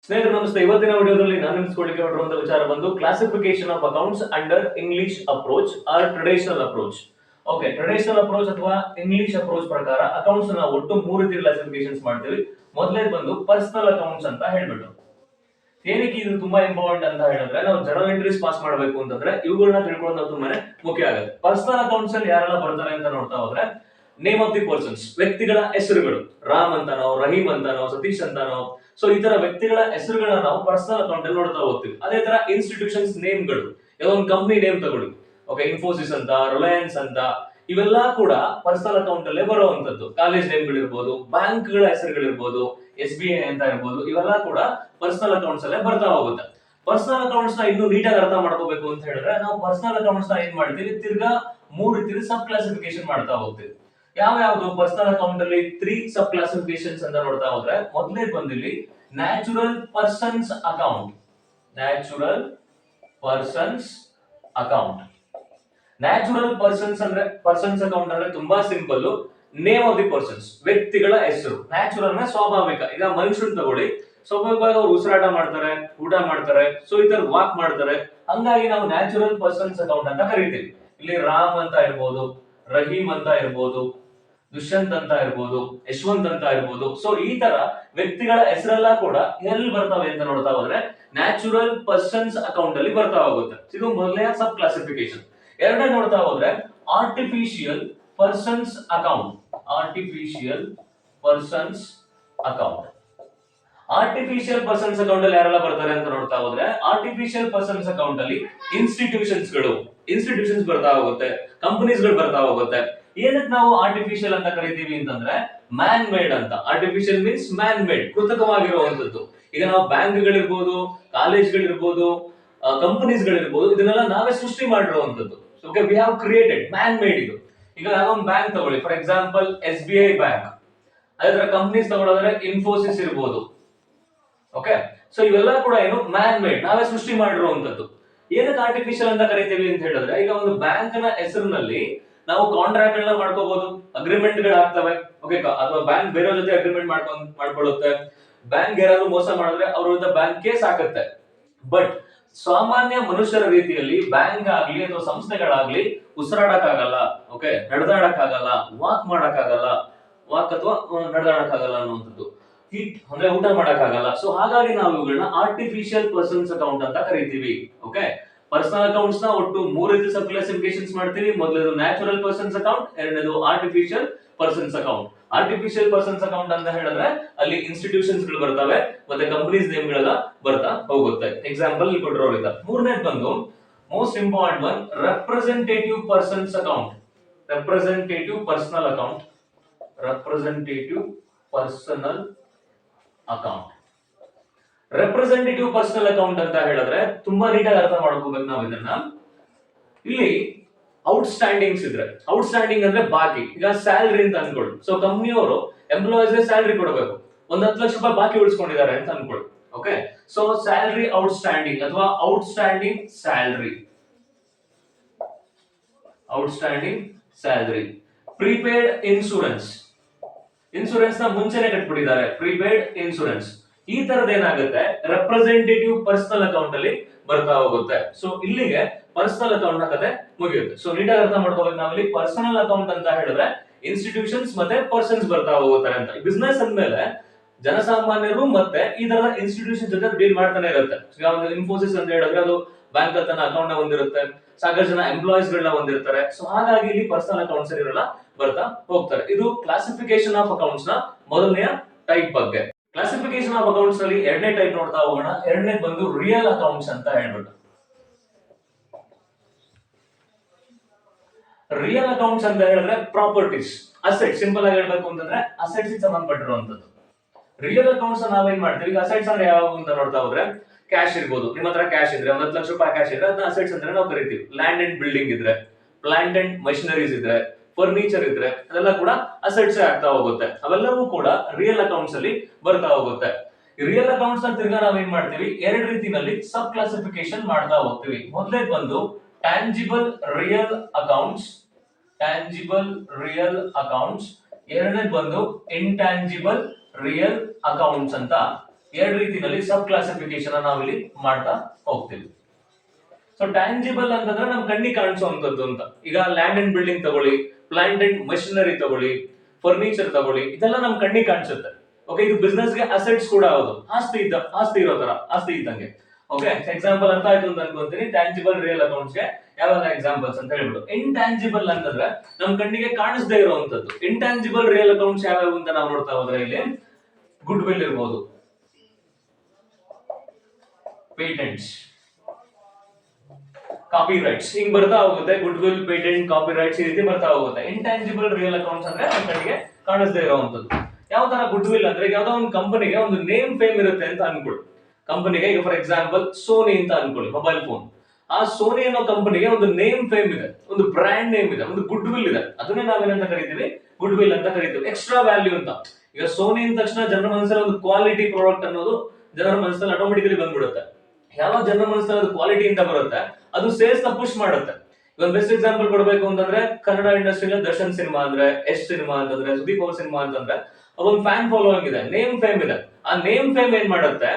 ಸ್ನೇಹಿತರೆ ನಮಸ್ತೆ. ಇವತ್ತಿನ ವಿಡಿಯೋದಲ್ಲಿ ನಾನು ನೆನೆಸ್ಕೊಳ್ಳಿಕ್ಕೆ ಹೊರಡುವಂತ ವಿಚಾರ ಬಂದು classification of accounts under English approach or traditional approach. Okay, traditional approach ಅಥವಾ ಇಂಗ್ಲಿಷ್ ಅಪ್ರೋಚ್ ಪ್ರಕಾರ ಅಕೌಂಟ್ಸ್ ನ ಒಟ್ಟು ಮೂರು ರೀತಿ ಕ್ಲಾಸಿಫಿಕೇಶನ್ಸ್ ಮಾಡ್ತೀವಿ. ಮೊದಲನೇ ಬಂದು ಪರ್ಸನಲ್ ಅಕೌಂಟ್ಸ್ ಅಂತ ಹೇಳ್ಬಿಟ್ಟು. ಏನಕ್ಕೆ ಇದು ತುಂಬಾ ಇಂಪಾರ್ಟೆಂಟ್ ಅಂತ ಹೇಳಿದ್ರೆ, ನಾವು ಜರ್ನಲ್ ಎಂಟ್ರೀಸ್ ಪಾಸ್ ಮಾಡಬೇಕು ಅಂತಂದ್ರೆ ಇವುಗಳನ್ನ ತಿಳ್ಕೊಳ್ಳೋದು ನಾವು ತುಂಬಾನೇ ಮುಖ್ಯ ಆಗುತ್ತೆ. ಪರ್ಸನಲ್ ಅಕೌಂಟ್ಸ್ ಅಲ್ಲಿ ಯಾರೆಲ್ಲ ಬರ್ತಾರೆ ಅಂತ ನೋಡ್ತಾ ಹೋದ್ರೆ, ನೇಮ್ ಆಫ್ ದಿ ಪರ್ಸನ್ಸ್, ವ್ಯಕ್ತಿಗಳ ಹೆಸರುಗಳು, ರಾಮ್ ಅಂತಾನೋ, ರಹೀಮ್ ಅಂತಾನೋ, ಸತೀಶ್ ಅಂತಾನೋ, ಸೊ ಈ ತರ ವ್ಯಕ್ತಿಗಳ ಹೆಸರುಗಳನ್ನ ನಾವು ಪರ್ಸನಲ್ ಅಕೌಂಟ್ ಅಲ್ಲಿ ನೋಡ್ತಾ ಹೋಗ್ತೀವಿ. ಅದೇ ತರ ಇನ್ಸ್ಟಿಟ್ಯೂಷನ್ಸ್ ನೇಮ್ಗಳು, ಯಾವುದೋ ಒಂದು ಕಂಪನಿ ನೇಮ್ ತಗೊಳ್ಳಿ, ಓಕೆ, ಇನ್ಫೋಸಿಸ್ ಅಂತ, ರಿಲಯನ್ಸ್ ಅಂತ, ಇವೆಲ್ಲ ಕೂಡ ಪರ್ಸನಲ್ ಅಕೌಂಟ್ ಅಲ್ಲೇ ಬರುವಂತದ್ದು. ಕಾಲೇಜ್ ನೇಮ್ಗಳಿರ್ಬೋದು, ಬ್ಯಾಂಕ್ ಗಳ ಹೆಸರುಗಳಿರ್ಬೋದು, SBI ಅಂತ ಇರ್ಬೋದು, ಇವೆಲ್ಲ ಕೂಡ ಪರ್ಸನಲ್ ಅಕೌಂಟ್ಸ್ ಅಲ್ಲೇ ಬರ್ತಾ ಹೋಗುತ್ತೆ. ಪರ್ಸನಲ್ ಅಕೌಂಟ್ಸ್ ನ ಇನ್ನೂ ನೀಟಾಗಿ ಅರ್ಥ ಮಾಡ್ಕೋಬೇಕು ಅಂತ ಹೇಳಿದ್ರೆ, ನಾವು ಪರ್ಸನಲ್ ಅಕೌಂಟ್ಸ್ ನ ಏನ್ ಮಾಡ್ತೀವಿ, ತಿರ್ಗಾ ಮೂರು ರೀತಿ ಸಬ್ ಕ್ಲಾಸಿಫಿಕೇಶನ್ ಮಾಡ್ತಾ ಹೋಗ್ತೀವಿ. ಯಾವ ಯಾವ್ದು ಪರ್ಸನಲ್ ಅಕೌಂಟ್ ಅಲ್ಲಿ 3 ಸಬ್ ಕ್ಲಾಸಿಫಿಕೇಶನ್ಸ್ ಅಂತ ನೋಡ್ತಾ ಹೋದ್ರೆ, ಮೊದಲೇ ಬಂದಿಲ್ಲಿ natural persons account. Natural persons account. Natural persons ಅಂದ್ರೆ, ಪರ್ಸನ್ಸ್ ಅಕೌಂಟ್ ಅಂದ್ರೆ ತುಂಬಾ simple. Name of the persons, ವ್ಯಕ್ತಿಗಳ ಹೆಸರು. ನ್ಯಾಚುರಲ್ ಅಂದ್ರೆ ಸ್ವಾಭಾವಿಕ. ಈಗ ಮನುಷ್ಯನ್ ತಗೊಳ್ಳಿ, ಸ್ವಾಭಾವಿಕವಾಗಿ ಅವ್ರು ಉಸಿರಾಟ ಮಾಡ್ತಾರೆ, ಊಟ ಮಾಡ್ತಾರೆ, ಸೊ ಈ ತರ ವಾಕ್ ಮಾಡ್ತಾರೆ. ಹಂಗಾಗಿ ನಾವು ನ್ಯಾಚುರಲ್ ಪರ್ಸನ್ಸ್ ಅಕೌಂಟ್ ಅಂತ ಕರಿತೀವಿ. ಇಲ್ಲಿ ರಾಮ್ ಅಂತ ಇರ್ಬೋದು, ರಹೀಮ್ ಅಂತ ಇರ್ಬೋದು, ದುಷ್ಯಂತ್ ಅಂತ ಇರ್ಬೋದು, ಯಶವಂತ್ ಅಂತ ಇರ್ಬೋದು. ಸೊ ಈ ತರ ವ್ಯಕ್ತಿಗಳ ಹೆಸರೆಲ್ಲ ಕೂಡ ಎಲ್ಲಿ ಬರ್ತವೆ ಅಂತ ನೋಡ್ತಾ ಹೋದ್ರೆ ನ್ಯಾಚುರಲ್ ಪರ್ಸನ್ಸ್ ಅಕೌಂಟ್ ಅಲ್ಲಿ ಬರ್ತಾ ಹೋಗುತ್ತೆ. ಇದು ಮೊದಲನೇ ಸಬ್ ಕ್ಲಾಸಿಫಿಕೇಶನ್. ಎರಡನೇ ನೋಡ್ತಾ ಹೋದ್ರೆ artificial persons account. Artificial persons account. Artificial persons account ಅಲ್ಲಿ ಯಾರೆಲ್ಲ ಬರ್ತಾರೆ ಅಂತ ನೋಡ್ತಾ ಹೋದ್ರೆ, ಆರ್ಟಿಫಿಷಿಯಲ್ ಪರ್ಸನ್ಸ್ ಅಕೌಂಟ್ ಅಲ್ಲಿ ಇನ್ಸ್ಟಿಟ್ಯೂಷನ್ಸ್ ಬರ್ತಾ ಹೋಗುತ್ತೆ, ಕಂಪನೀಸ್ ಗಳು ಬರ್ತಾ ಹೋಗುತ್ತೆ. ಏನಕ್ಕೆ ನಾವು ಆರ್ಟಿಫಿಷಿಯಲ್ ಅಂತ ಕರಿತೀವಿ ಅಂತಂದ್ರೆ, ಮ್ಯಾನ್ ಮೇಡ್ ಅಂತ. ಆರ್ಟಿಫಿಷಿಯಲ್ ಮೀನ್ಸ್ ಮ್ಯಾನ್ ಮೇಡ್, ಕೃತಕವಾಗಿರುವಂತದ್ದು. ಈಗ ನಾವು ಬ್ಯಾಂಕ್ ಗಳಿರ್ಬೋದು, ಕಾಲೇಜ್ ಗಳಿರ್ಬೋದು, ಕಂಪನೀಸ್ ಗಳಿರ್ಬೋದು, ಇದನ್ನೆಲ್ಲ ನಾವೇ ಸೃಷ್ಟಿ ಮಾಡಿರುವಂತದ್ದು. Okay, we have created, man made ಇದು. ಈಗ ನಾವೊಂದು ಬ್ಯಾಂಕ್ ತಗೊಳ್ಳಿ, ಫಾರ್ ಎಕ್ಸಾಂಪಲ್ SBI ಬ್ಯಾಂಕ್. ಅದರ ಕಂಪನೀಸ್ ತಗೊಳ್ಳೋದ್ರೆ ಇನ್ಫೋಸಿಸ್ ಇರ್ಬೋದು. ಓಕೆ, ಸೊ ಇವೆಲ್ಲ ಕೂಡ ಏನು, ಮ್ಯಾನ್ ಮೇಡ್, ನಾವೇ ಸೃಷ್ಟಿ ಮಾಡಿರುವಂತದ್ದು. ಏನಕ್ಕೆ ಆರ್ಟಿಫಿಷಿಯಲ್ ಅಂತ ಕರಿತೀವಿ ಅಂತ ಹೇಳಿದ್ರೆ, ಈಗ ಒಂದು ಬ್ಯಾಂಕ್ ನ ಹೆಸರಿನಲ್ಲಿ ನಾವು ಕಾಂಟ್ರಾಕ್ಟ್ ಗಳನ್ನ ಮಾಡ್ಕೋಬಹುದು, ಅಗ್ರಿಮೆಂಟ್ ಗಳು ಆಗ್ತವೆ. ಓಕೆ, ಅಥವಾ ಬ್ಯಾಂಕ್ ಬೇರೆಯವ್ರ ಜೊತೆ ಅಗ್ರಿಮೆಂಟ್ ಮಾಡ್ಕೊಳ್ಳುತ್ತೆ. ಬ್ಯಾಂಕ್ ಯಾರಾದ್ರೂ ಮೋಸ ಮಾಡಿದ್ರೆ ಅವ್ರ ವಿರುದ್ಧ ಬ್ಯಾಂಕ್ ಕೇಸ್ ಹಾಕುತ್ತೆ. ಬಟ್ ಸಾಮಾನ್ಯ ಮನುಷ್ಯರ ರೀತಿಯಲ್ಲಿ ಬ್ಯಾಂಕ್ ಆಗ್ಲಿ ಅಥವಾ ಸಂಸ್ಥೆಗಳಾಗ್ಲಿ ಉಸಿರಾಡಕ್ಕಾಗಲ್ಲ, ಓಕೆ, ನಡೆದಾಡಕ್ಕಾಗಲ್ಲ, ವಾಕ್ ಮಾಡಕ್ಕಾಗಲ್ಲ, ವಾಕ್ ಅಥವಾ ನಡೆದಾಡಕ್ಕಾಗಲ್ಲ ಅನ್ನುವಂಥದ್ದು. ಹಿಟ್ ಅಂದ್ರೆ ಊಟ ಮಾಡಕ್ಕಾಗಲ್ಲ. ಸೊ ಹಾಗಾಗಿ ನಾವು ಇವುಗಳನ್ನ ಆರ್ಟಿಫಿಷಿಯಲ್ ಪರ್ಸನ್ಸ್ ಅಕೌಂಟ್ ಅಂತ ಕರಿತೀವಿ. ಓಕೆ, ಪರ್ಸನಲ್ ಅಕೌಂಟ್ಸ್ ನ ಒಟ್ಟು ಮೂರು ರೀತಿ ಸಬ್ ಕ್ಲಾಸಿಫಿಕೇಶನ್ಸ್ ಮಾಡ್ತೀವಿ. ಮೊದಲನೇದು ನ್ಯಾಚುರಲ್ ಪರ್ಸನ್ಸ್ ಅಕೌಂಟ್, ಎರಡನೇದು artificial persons account. Artificial persons account ಅಂತ ಹೇಳಿದ್ರೆ ಅಲ್ಲಿ ಇನ್ಸ್ಟಿಟ್ಯೂಷನ್ಸ್ ಗಳು ಬರ್ತವೆ, ಮತ್ತೆ ಕಂಪನೀಸ್ ನೇಮ್ ಗಳೆಲ್ಲ ಬರ್ತಾ ಹೋಗುತ್ತೆ. ಎಕ್ಸಾಂಪಲ್ ಕೊಟ್ಟಿರೋದ್ರಿಂದ. ಮೂರನೇದು ಬಂದು most important one, representative persons account. Representative personal account. Representative personal account. Representative personal account ಅಂತ ಹೇಳಿದ್ರೆ ತುಂಬಾ ನೀಟಾಗಿ ಅರ್ಥ ಮಾಡ್ಕೋಬೇಕು ನಾವು ಇದನ್ನ. ಇಲ್ಲಿ ಔಟ್ ಸ್ಟ್ಯಾಂಡಿಂಗ್ಸ್ ಇದ್ರೆ, ಔಟ್ ಸ್ಟ್ಯಾಂಡಿಂಗ್ ಅಂದ್ರೆ ಬಾಕಿ. ಈಗ ಸ್ಯಾಲರಿ ಅಂತ ಅನ್ಕೊಳ್ಳಿ. ಸೊ ಕಂಪ್ನಿಯವರು ಎಂಪ್ಲಾಯೀಸ್ ಸ್ಯಾಲರಿ ಕೊಡಬೇಕು, ಒಂದ್ 10 ಲಕ್ಷ ರೂಪಾಯಿ ಬಾಕಿ ಉಳಿಸ್ಕೊಂಡಿದ್ದಾರೆ ಅಂತ ಅನ್ಕೊಳ್ಳಿ. Okay, so salary outstanding ಅಥವಾ outstanding salary. Outstanding salary. Prepaid insurance. Insurance ನ ಮುಂಚೆನೆ ಕಟ್ಬಿಟ್ಟಿದ್ದಾರೆ, ಪ್ರೀಪೇಡ್ ಇನ್ಶೂರೆನ್ಸ್. ಈ ತರದ ಏನಾಗುತ್ತೆ, ರೆಪ್ರೆಸೆಂಟೇಟಿವ್ ಪರ್ಸನಲ್ ಅಕೌಂಟ್ ಅಲ್ಲಿ ಬರ್ತಾ ಹೋಗುತ್ತೆ. ಸೊ ಇಲ್ಲಿಗೆ ಪರ್ಸನಲ್ ಅಕೌಂಟ್ ನ ಕತೆ ಮುಗಿಯುತ್ತೆ. ಸೊ ನೀಟಾಗಿ ಅರ್ಥ ಮಾಡ್ಕೋಬೇಕು ನಾವಿಲ್ಲಿ. ಪರ್ಸನಲ್ ಅಕೌಂಟ್ ಅಂತ ಹೇಳಿದ್ರೆ ಇನ್ಸ್ಟಿಟ್ಯೂಷನ್ಸ್ ಮತ್ತೆ ಪರ್ಸನ್ಸ್ ಬರ್ತಾ ಹೋಗುತ್ತಾರೆ ಅಂತ. ಬಿಸ್ನೆಸ್ ಅಂದ್ಮೇಲೆ ಜನಸಾಮಾನ್ಯರು ಮತ್ತೆ ಈ ತರ ಇನ್ಸ್ಟಿಟ್ಯೂಷನ್ ಜೊತೆ ಡೀಲ್ ಮಾಡ್ತಾನೆ ಇರುತ್ತೆ. ಈಗ ಒಂದು ಇನ್ಫೋಸಿಸ್ ಅಂತ ಹೇಳಿದ್ರೆ ಅದು ಬ್ಯಾಂಕ್ ತನ್ನ ಅಕೌಂಟ್ ನ ಹೊಂದಿರುತ್ತೆ, ಸಾಕಷ್ಟು ಜನ ಎಂಪ್ಲಾಯೀಸ್ ಗಳನ್ನ ಹೊಂದಿರ್ತಾರೆ. ಸೊ ಹಾಗಾಗಿ ಇಲ್ಲಿ ಪರ್ಸನಲ್ ಅಕೌಂಟ್ಸ್ ಇರಲ್ಲ, ಬರ್ತಾ ಹೋಗ್ತಾರೆ. ಇದು ಕ್ಲಾಸಿಫಿಕೇಶನ್ ಆಫ್ ಅಕೌಂಟ್ಸ್ ನ ಮೊದಲನೆಯ ಟೈಪ್ ಬಗ್ಗೆ. ಕ್ಲಾಸಿಫಿಕೇಶನ್ ಆಫ್ ಅಕೌಂಟ್ಸ್ ನಲ್ಲಿ ಎರಡನೇ ಟೈಪ್ ನೋಡ್ತಾ ಹೋಗೋಣ. ಎರಡನೇ ಬಂದು ರಿಯಲ್ ಅಕೌಂಟ್ಸ್ ಅಂತ ಹೇಳ್ಬಿಟ್ಟು. ರಿಯಲ್ ಅಕೌಂಟ್ಸ್ ಅಂತ ಹೇಳಿದ್ರೆ ಪ್ರಾಪರ್ಟೀಸ್, ಅಸೆಟ್. ಸಿಂಪಲ್ ಆಗಿ ಹೇಳ್ಬೇಕು ಅಂತಂದ್ರೆ ಅಸೆಟ್ಸ್ ಗೆ ಸಂಬಂಧಪಟ್ಟಿರುವಂತದ್ದು. ರಿಯಲ್ ಅಕೌಂಟ್ಸ್ ನಾವೇನ್ ಮಾಡ್ತೀವಿ, ಈಗ ಅಸೆಟ್ಸ್ ಅಂದ್ರೆ ಯಾವ ಅಂತ ನೋಡ್ತಾ ಹೋದ್ರೆ, ಕ್ಯಾಶ್ ಇರ್ಬೋದು. ನಿಮ್ಮ ಹತ್ರ ಕ್ಯಾಶ್ ಇದ್ರೆ, 1 ಲಕ್ಷ ರೂಪಾಯಿ ಕ್ಯಾಶ್ ಇದ್ರೆ ಅದನ್ನ ಅಸೆಟ್ಸ್ ಅಂತ ನಾವು ಕರಿತೀವಿ. ಲ್ಯಾಂಡ್ ಅಂಡ್ ಬಿಲ್ಡಿಂಗ್ ಇದ್ರೆ, ಪ್ಲಾಂಟ್ ಅಂಡ್ ಮಷಿನರೀಸ್ ಇದ್ರೆ, ಫರ್ನಿಚರ್ ಇದ್ರೆ, ಅದೆಲ್ಲ ಕೂಡ ಅಸೆಟ್ಸ್ ಆಗ್ತಾ ಹೋಗುತ್ತೆ. ಅವೆಲ್ಲವೂ ಕೂಡ ರಿಯಲ್ ಅಕೌಂಟ್ಸ್ ಅಲ್ಲಿ ಬರ್ತಾ ಹೋಗುತ್ತೆ. ರಿಯಲ್ ಅಕೌಂಟ್ಸ್ ನ ತಿರ್ಗಾ ನಾವೇನ್ ಮಾಡ್ತೀವಿ, ಎರಡು ರೀತಿನಲ್ಲಿ ಸಬ್ ಕ್ಲಾಸಿಫಿಕೇಶನ್ ಮಾಡ್ತಾ ಹೋಗ್ತೀವಿ. ಮೊದಲೇ ಬಂದು tangible real accounts. Tangible real accounts. ಎರಡನೇ ಬಂದು ಇಂಟ್ಯಾಂಜಿಬಲ್ ರಿಯಲ್ ಅಕೌಂಟ್ಸ್ ಅಂತ ಎರಡು ರೀತಿಯಲ್ಲಿ ಸಬ್ ಕ್ಲಾಸಿಫಿಕೇಶನ್ ನಾವಿಲ್ಲಿ ಮಾಡ್ತಾ ಹೋಗ್ತೀವಿ. ಸೊ ಟ್ಯಾಂಜಿಬಲ್ ಅಂತಂದ್ರೆ ನಮ್ ಕಣ್ಣಿಗೆ ಕಾಣಿಸುವಂತದ್ದು ಅಂತ. ಈಗ ಲ್ಯಾಂಡ್ ಅಂಡ್ ಬಿಲ್ಡಿಂಗ್ ತಗೊಳ್ಳಿ, ಪ್ಲಾಂಟ್ ಅಂಡ್ ಮಷಿನರಿ ತಗೊಳ್ಳಿ, ಫರ್ನಿಚರ್ ತಗೊಳ್ಳಿ, ಇದೆಲ್ಲ ನಮ್ ಕಣ್ಣಿಗೆ ಕಾಣಿಸುತ್ತೆ. ಓಕೆ, ಇದು ಬಿಸ್ನೆಸ್ ಗೆ ಅಸೆಟ್ಸ್ ಕೂಡ ಹೌದು, ಆಸ್ತಿ ಇರೋ ತರ, ಆಸ್ತಿ ಇದ್ದಂಗೆ. ಓಕೆ, ಎಕ್ಸಾಂಪಲ್ ಅಂತ ಆಯ್ತು ಅಂತ ಅನ್ಕೊಂತೀನಿ. ಟ್ಯಾಂಜಿಬಲ್ ರಿಯಲ್ ಅಕೌಂಟ್ಸ್ ಗೆ ಯಾವಾಗ ಎಕ್ಸಾಂಪಲ್ಸ್ ಅಂತ ಹೇಳ್ಬಿಟ್ಟು. ಇಂಟ್ಯಾಂಜಿಬಲ್ ಅಂತಂದ್ರೆ ನಮ್ ಕಣ್ಣಿಗೆ ಕಾಣಿಸದೇ ಇರುವಂತದ್ದು. ಇಂಟ್ಯಾಂಜಿಬಲ್ ರಿಯಲ್ ಅಕೌಂಟ್ಸ್ ಯಾವ್ಯಾವ ಅಂತ ನಾವು ನೋಡ್ತಾ ಹೋದ್ರೆ ಇಲ್ಲಿ ಗುಡ್ ವಿಲ್ ಇರ್ಬೋದು, ಪೇಟೆಂಟ್ಸ್, ಕಾಪಿ ರೈಟ್ಸ್, ಹಿಂಗ್ ಬರ್ತಾ ಹೋಗುತ್ತೆ. Goodwill, patent, copyrights ಈ ರೀತಿ ಬರ್ತಾ ಹೋಗುತ್ತೆ. ಇಂಟ್ಯಾಂಜಿಬಲ್ ರಿಯಲ್ ಅಕೌಂಟ್ಸ್ ಅಂದ್ರೆ ನಮ್ಮ ಕಣ್ಣಿಗೆ ಕಾಣಿಸದೇ ಇರುವಂತದ್ದು. ಯಾವ ತರ ಗುಡ್ ವಿಲ್ ಅಂದ್ರೆ ಯಾವ್ದೋ ಒಂದು ಕಂಪನಿಗೆ ಒಂದು ನೇಮ್ ಫೇಮ್ ಇರುತ್ತೆ ಅಂತ ಅನ್ಕೊಳ್ಳಿ. ಕಂಪನಿಗೆ ಈಗ ಫಾರ್ ಎಕ್ಸಾಂಪಲ್ ಸೋನಿ ಅಂತ ಅನ್ಕೊಳ್ಳಿ, ಮೊಬೈಲ್ ಫೋನ್. ಆ ಸೋನಿ ಅನ್ನೋ ಕಂಪನಿಗೆ ಒಂದು ನೇಮ್ ಫೇಮ್ ಇದೆ, ಒಂದು ಬ್ರ್ಯಾಂಡ್ ನೇಮ್ ಇದೆ, ಒಂದು ಗುಡ್ ವಿಲ್ ಇದೆ. ಅದನ್ನೇ ನಾವೇನಂತ ಕರಿತೀವಿ? ಗುಡ್ ವಿಲ್ ಅಂತ ಕರಿತೀವಿ. ಎಕ್ಸ್ಟ್ರಾ ವ್ಯಾಲ್ಯೂ ಅಂತ. ಈಗ ಸೋನಿ ಅಂದ ತಕ್ಷಣ ಜನರ ಮನಸ್ಸಲ್ಲಿ ಒಂದು ಕ್ವಾಲಿಟಿ ಪ್ರಾಡಕ್ಟ್ ಅನ್ನೋದು ಜನರ ಮನಸ್ಸಲ್ಲಿ ಆಟೋಮೆಟಿಕಲಿ ಬಂದ್ಬಿಡುತ್ತೆ. ಯಾವ ಜನರ ಮನಸ್ಸಲ್ಲಿ ಅದು ಕ್ವಾಲಿಟಿ ಅಂತ ಬರುತ್ತೆ, ಅದು ಸೇಲ್ಸ್ ನ ಪುಷ್ ಮಾಡುತ್ತೆ. ಒಂದು ಬೆಸ್ಟ್ ಎಕ್ಸಾಂಪಲ್ ಕೊಡಬೇಕು ಅಂತಂದ್ರೆ ಕನ್ನಡ ಇಂಡಸ್ಟ್ರಿಯಲ್ಲಿ ದರ್ಶನ್ ಸಿನಿಮಾ ಅಂದ್ರೆ, ಎಸ್ ಸಿನಿಮಾ ಅಂತಂದ್ರೆ, ಸುದೀಪ್ ಅವ್ರ ಸಿನಿಮಾ ಅಂತಂದ್ರೆ ಒಂದು ಫ್ಯಾನ್ ಫಾಲೋಯಿಂಗ್ ಇದೆ, ನೇಮ್ ಫೇಮ್ ಇದೆ. ಆ ನೇಮ್ ಫೇಮ್ ಏನ್ ಮಾಡುತ್ತೆ,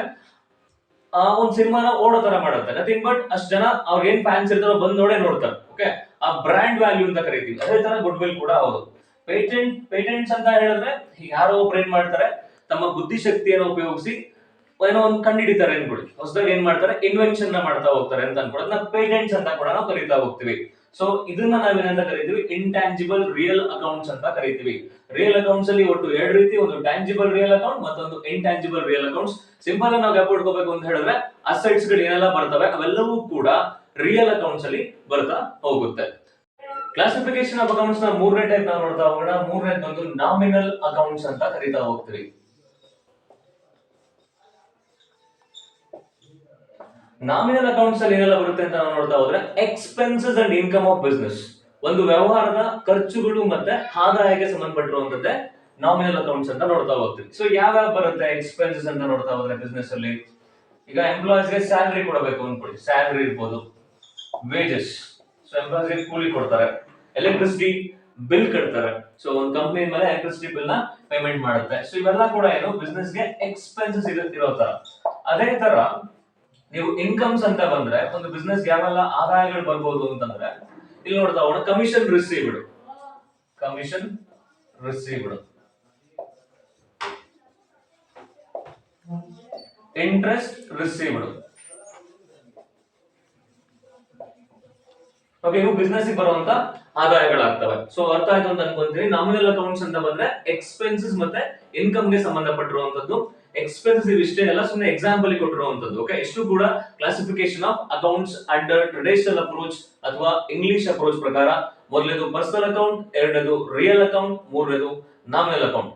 ಆ ಒಂದು ಸಿನಿಮಾನ ಓಡೋ ತರ ಮಾಡುತ್ತೆ. ನಥಿಂಗ್ ಬಟ್ ಅಷ್ಟು ಜನ ಅವ್ರಿಗೆ ಏನ್ ಫ್ಯಾನ್ಸ್ ಇರ್ತಾರೋ ಬಂದ್ ನೋಡೇ ನೋಡ್ತಾರೆ. ಓಕೆ, ಆ ಬ್ರ್ಯಾಂಡ್ ವ್ಯಾಲ್ಯೂ ಅಂತ ಕರಿತೀವಿ. ಅದೇ ತರ ಗುಡ್ ವಿಲ್ ಕೂಡ ಹೌದು. ಪೇಟೆಂಟ್ಸ್ ಅಂತ ಹೇಳಿದ್ರೆ ಯಾರೋ ಒಬ್ರು ಏನ್ ಮಾಡ್ತಾರೆ, ತಮ್ಮ ಬುದ್ಧಿಶಕ್ತಿಯನ್ನು ಉಪಯೋಗಿಸಿ ಏನೋ ಒಂದು ಕಂಡಿಡಿತಾರೆ ಅನ್ಕೊಳ್ಳಿ. ಹೊಸದಾಗಿ ಏನ್ ಮಾಡ್ತಾರೆ, ಇನ್ವೆನ್ಷನ್ ನ ಮಾಡ್ತಾ ಹೋಗ್ತಾರೆ ಅಂತ ಅನ್ಕೊಳ್ಳೋದು ನಾವು ಪೇಟೆಂಟ್ಸ್ ಅಂತ ಕೂಡ ನಾವು ಕರಿತಾ ಹೋಗ್ತೀವಿ. ಸೊ ಇದನ್ನ ನಾವೇನಂತ ಕರಿತೀವಿ? ಇಂಟ್ಯಾಂಜಿಬಲ್ ರಿಯಲ್ ಅಕೌಂಟ್ಸ್ ಅಂತ ಕರಿತೀವಿ. ರಿಯಲ್ ಅಕೌಂಟ್ಸ್ ಅಲ್ಲಿ ಒಟ್ಟು ಎರಡು ರೀತಿ, ಒಂದು ಟ್ಯಾಂಜಿಬಲ್ ರಿಯಲ್ ಅಕೌಂಟ್, ಮತ್ತೊಂದು ಇಂಟ್ಯಾಂಜಿಬಲ್ ರಿಯಲ್ ಅಕೌಂಟ್ಸ್. ಸಿಂಪಲ್ ಆಗಿ ನಾವು ಗ್ಯಾಪ್ ಇಟ್ಕೋಬೇಕು ಅಂತ ಹೇಳಿದ್ರೆ ಅಸೆಟ್ಸ್ ಗಳು ಏನೆಲ್ಲ ಬರ್ತವೆ ಅವೆಲ್ಲವೂ ಕೂಡ ರಿಯಲ್ ಅಕೌಂಟ್ಸ್ ಅಲ್ಲಿ ಬರ್ತಾ ಹೋಗುತ್ತೆ. ಕ್ಲಾಸಿಫಿಕೇಶನ್ ಆಫ್ ಅಕೌಂಟ್ಸ್ ನ ಮೂರನೇ ಟೈಪ್ ನಾವು ನೋಡ್ತಾ ಹೋಗೋಣ. ಮೂರನೇದು ಬಂದು ನಾಮಿನಲ್ ಅಕೌಂಟ್ಸ್ ಅಂತ ಕರಿತಾ ಹೋಗ್ತೀವಿ. ನಾಮಿನಲ್ ಅಕೌಂಟ್ಸ್ ಅಲ್ಲಿ ಏನೆಲ್ಲ ಬರುತ್ತೆ ಅಂತ ನಾವು ನೋಡ್ತಾ ಹೋದ್ರೆ expenses and income of business. ಒಂದು ವ್ಯವಹಾರದ ಖರ್ಚುಗಳು ಮತ್ತೆ ಆದಾಯಕ್ಕೆ ಸಂಬಂಧಪಟ್ಟಿರುವಂತದ್ದೇ ನಾಮಿನಲ್ ಅಕೌಂಟ್ಸ್ ಅಂತ ನೋಡ್ತಾ ಹೋಗ್ತೀವಿ. ಸೊ ಯಾವ್ಯಾವ ಬರುತ್ತೆ ಎಕ್ಸ್ಪೆನ್ಸಸ್ ಅಂತ ನೋಡ್ತಾ ಹೋದ್ರೆ ಬಿಸ್ನೆಸ್ ಅಲ್ಲಿ? ಈಗ ಎಂಪ್ಲಾಯೀಸ್ ಗೆ ಸ್ಯಾಲರಿ ಕೊಡಬೇಕು ಅನ್ಕೊಳ್ಳಿ, ಸ್ಯಾಲರಿ ಇರ್ಬೋದು, ವೇಜಸ್, ಸೊ ಎಂಪ್ಲಾಯೀಸ್ ಗೆ ಕೂಲಿ ಕೊಡ್ತಾರೆ, ಎಲೆಕ್ಟ್ರಿಸಿಟಿ ಬಿಲ್ ಕಟ್ತಾರೆ. ಸೊ ಒಂದು ಕಂಪನಿ ಮೇಲೆ ಎಲೆಕ್ಟ್ರಿಸಿಟಿ ಬಿಲ್ ನ ಪೇಮೆಂಟ್ ಮಾಡುತ್ತೆ. ಸೊ ಇವೆಲ್ಲ ಕೂಡ ಏನು ಬಿಸ್ನೆಸ್ ಗೆ ಎಕ್ಸ್ಪೆನ್ಸಸ್ ಇರೋ ತರ. ಅದೇ ತರ ನೀವು ಇನ್ಕಮ್ಸ್ ಅಂತ ಬಂದ್ರೆ ಒಂದು ಬಿಸ್ನೆಸ್ ಯಾವೆಲ್ಲ ಆದಾಯಗಳು ಬರ್ಬೋದು ಅಂತಂದ್ರೆ ಇಲ್ಲಿ ನೋಡ್ತಾ ಹೋಗೋಣ. Commission received, interest received. Okay, ಇವು ಬಿಸ್ನೆಸ್ ಬರುವಂತ ಆದಾಯಗಳಾಗ್ತವೆ. ಸೊ ಅರ್ಥ ಆಯ್ತು ಅಂತ ಅನ್ಕೊಂತೀನಿ. ನಾಮಿನಲ್ ಅಕೌಂಟ್ಸ್ ಅಂತ ಬಂದ್ರೆ ಎಕ್ಸ್ಪೆನ್ಸಸ್ ಮತ್ತೆ ಇನ್ಕಮ್ ಗೆ ಸಂಬಂಧಪಟ್ಟಿರುವಂತದ್ದು. ಎಕ್ಸ್ಪೆನ್ಸಿವ್ ಇಷ್ಟೇ ಎಲ್ಲ ಸುಮ್ಮನೆ ಎಕ್ಸಾಂಪಲ್ ಕೊಟ್ಟಿರುವಂತದ್ದು. ಓಕೆ, ಇಷ್ಟು ಕೂಡ classification of accounts under traditional approach ಅಥವಾ ಇಂಗ್ಲಿಷ್ ಅಪ್ರೋಚ್ ಪ್ರಕಾರ. ಮೊದಲನೇದು ಪರ್ಸನಲ್ ಅಕೌಂಟ್, ಎರಡನೇದು ರಿಯಲ್ ಅಕೌಂಟ್, ಮೂರನೇದು ನಾಮಿನಲ್ ಅಕೌಂಟ್.